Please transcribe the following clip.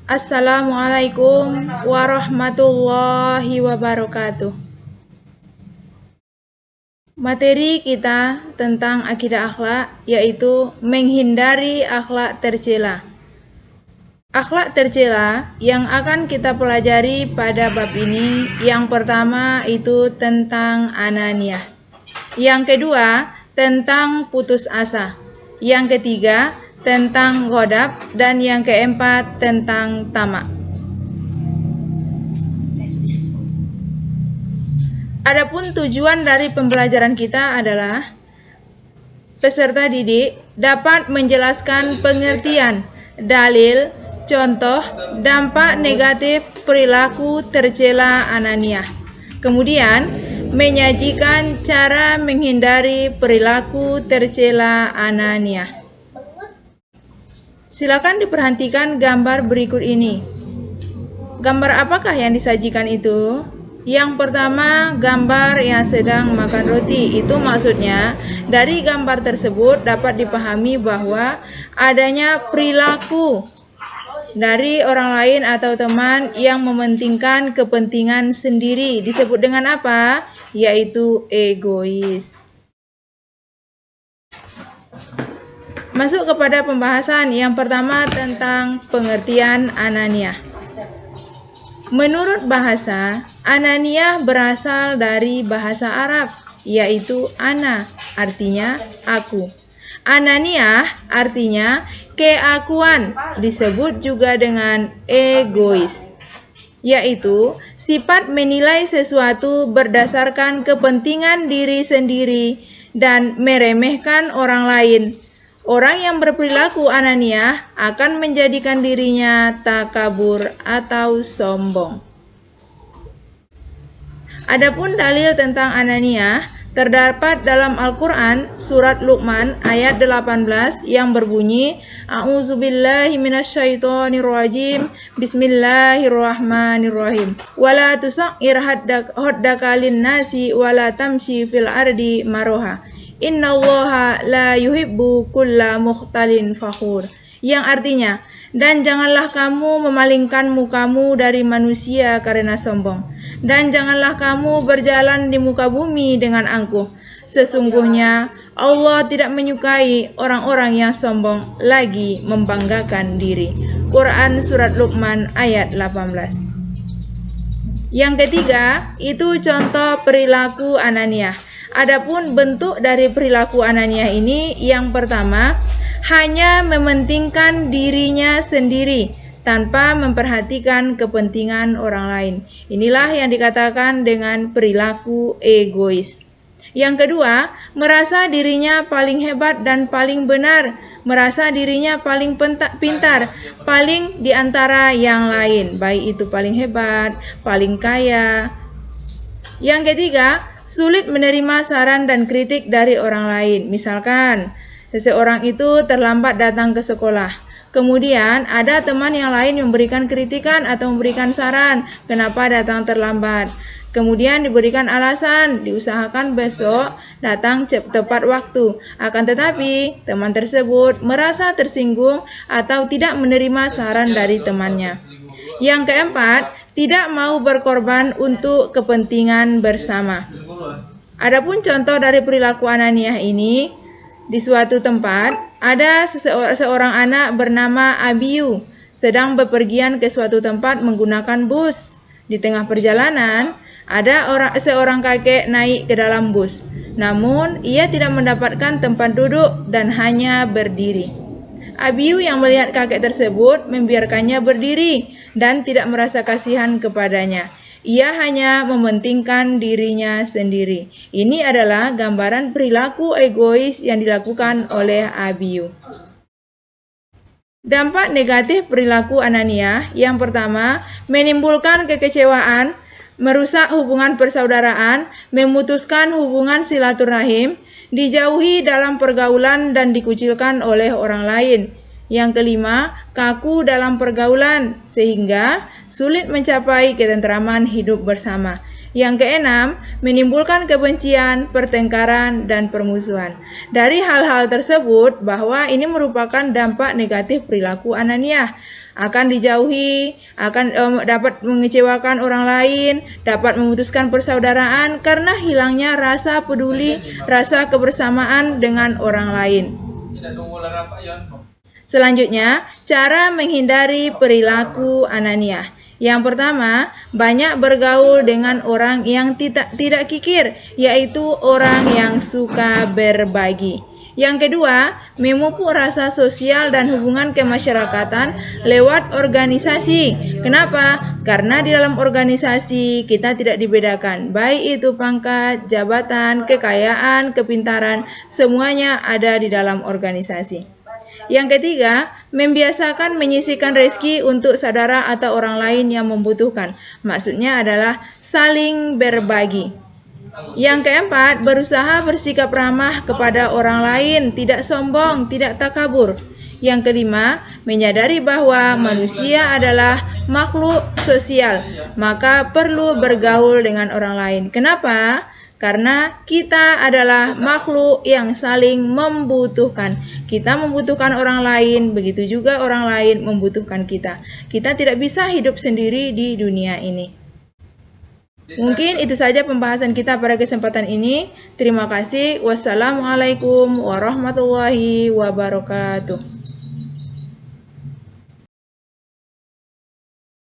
Assalamualaikum warahmatullahi wabarakatuh. Materi kita tentang akidah akhlak yaitu menghindari akhlak tercela. Akhlak tercela yang akan kita pelajari pada bab ini, yang pertama itu tentang ananiah. Yang kedua, tentang putus asa. Yang ketiga, tentang ghadab, dan yang keempat tentang tamak. Adapun tujuan dari pembelajaran kita adalah peserta didik dapat menjelaskan pengertian, dalil, contoh, dampak negatif perilaku tercela ananiah. Kemudian, menyajikan cara menghindari perilaku tercela ananiah. Silakan diperhatikan gambar berikut ini. Gambar apakah yang disajikan itu? Yang pertama, gambar yang sedang makan roti. Itu maksudnya, dari gambar tersebut dapat dipahami bahwa adanya perilaku dari orang lain atau teman yang mementingkan kepentingan sendiri. Disebut dengan apa? Yaitu egois. Masuk kepada pembahasan yang pertama tentang pengertian ananiah. Menurut bahasa, ananiah berasal dari bahasa Arab, yaitu ana, artinya aku. Ananiah artinya keakuan, disebut juga dengan egois, yaitu sifat menilai sesuatu berdasarkan kepentingan diri sendiri dan meremehkan orang lain. Orang yang berperilaku ananiah akan menjadikan dirinya takabur atau sombong. Adapun dalil tentang ananiah terdapat dalam Al-Quran surat Luqman ayat 18 yang berbunyi A'udzubillahi minasyaitonirrajim Bismillahirrahmanirrahim Wala tusa'ir haddaka linnasi wala tamshi fil ardi maroha Innallaha la yuhibbu kulla mukhtalin fakhur, yang artinya, dan janganlah kamu memalingkan mukamu dari manusia karena sombong, dan janganlah kamu berjalan di muka bumi dengan angkuh. Sesungguhnya Allah tidak menyukai orang-orang yang sombong lagi membanggakan diri. Quran surat Luqman ayat 18. Yang ketiga, itu contoh perilaku ananiah. Adapun bentuk dari perilaku ananiah ini, yang pertama, hanya mementingkan dirinya sendiri tanpa memperhatikan kepentingan orang lain. Inilah yang dikatakan dengan perilaku egois. Yang kedua, merasa dirinya paling hebat dan paling benar, merasa dirinya paling pintar, paling di antara yang lain, baik itu paling hebat, paling kaya. Yang ketiga, sulit menerima saran dan kritik dari orang lain. Misalkan, seseorang itu terlambat datang ke sekolah. Kemudian, ada teman yang lain memberikan kritikan atau memberikan saran kenapa datang terlambat. Kemudian diberikan alasan, diusahakan besok datang tepat waktu. Akan tetapi, teman tersebut merasa tersinggung atau tidak menerima saran dari temannya. Yang keempat, tidak mau berkorban untuk kepentingan bersama. Adapun contoh dari perilaku ananiah ini, di suatu tempat ada seorang anak bernama Abiyu sedang bepergian ke suatu tempat menggunakan bus. Di tengah perjalanan, ada seorang kakek naik ke dalam bus. Namun, ia tidak mendapatkan tempat duduk dan hanya berdiri. Abiyu yang melihat kakek tersebut membiarkannya berdiri dan tidak merasa kasihan kepadanya. Ia hanya mementingkan dirinya sendiri. Ini adalah gambaran perilaku egois yang dilakukan oleh Abiyu. Dampak negatif perilaku ananiah, yang pertama, menimbulkan kekecewaan, merusak hubungan persaudaraan, memutuskan hubungan silaturahim, dijauhi dalam pergaulan dan dikucilkan oleh orang lain. Yang kelima, kaku dalam pergaulan, sehingga sulit mencapai ketentraman hidup bersama. Yang keenam, menimbulkan kebencian, pertengkaran, dan permusuhan. Dari hal-hal tersebut, bahwa ini merupakan dampak negatif perilaku ananiah. akan dijauhi, akan dapat mengecewakan orang lain, dapat memutuskan persaudaraan karena hilangnya rasa peduli, rasa kebersamaan dengan orang lain. Selanjutnya, cara menghindari perilaku ananiah. Yang pertama, banyak bergaul dengan orang yang tidak kikir, yaitu orang yang suka berbagi. Yang kedua, memupuk rasa sosial dan hubungan kemasyarakatan lewat organisasi. Kenapa? Karena di dalam organisasi kita tidak dibedakan, baik itu pangkat, jabatan, kekayaan, kepintaran, semuanya ada di dalam organisasi. Yang ketiga, membiasakan menyisihkan rezeki untuk saudara atau orang lain yang membutuhkan. Maksudnya adalah saling berbagi. Yang keempat, berusaha bersikap ramah kepada orang lain, tidak sombong, tidak takabur. Yang kelima, menyadari bahwa manusia adalah makhluk sosial, maka perlu bergaul dengan orang lain. Kenapa? Karena kita adalah makhluk yang saling membutuhkan. Kita membutuhkan orang lain, begitu juga orang lain membutuhkan kita. Kita tidak bisa hidup sendiri di dunia ini. Mungkin itu saja pembahasan kita pada kesempatan ini. Terima kasih. Wassalamualaikum warahmatullahi wabarakatuh.